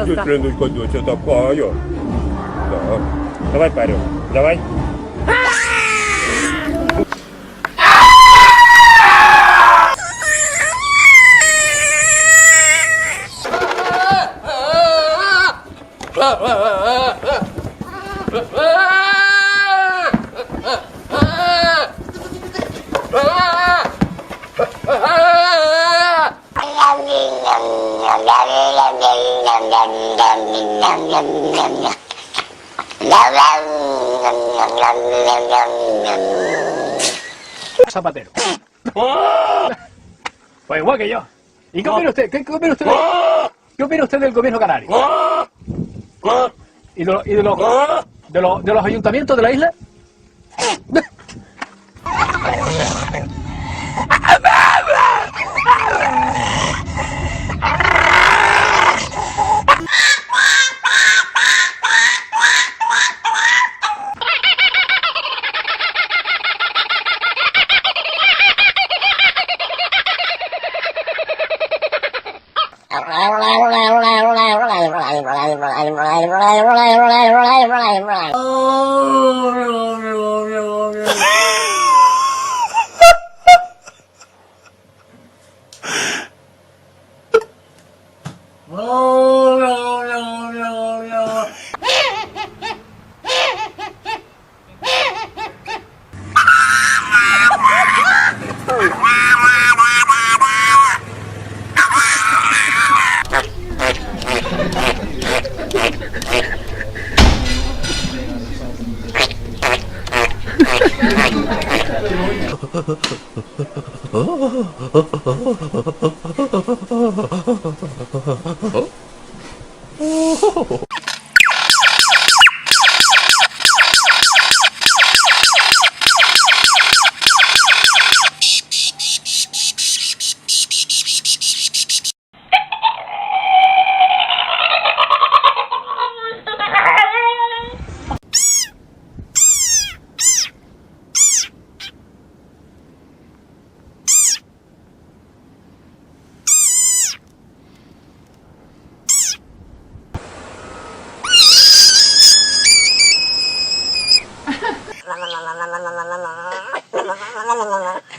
Pojďte trénuj koně, co tam pájo. No. Давай, парю, давай. Zapatero. Pues igual que yo. ¿Y qué opina usted? ¿Qué opina usted? ¿Qué opina usted del gobierno canario? ¿Y de los ayuntamientos de la isla? La la la la la la la la la la la la la la la la la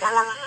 la la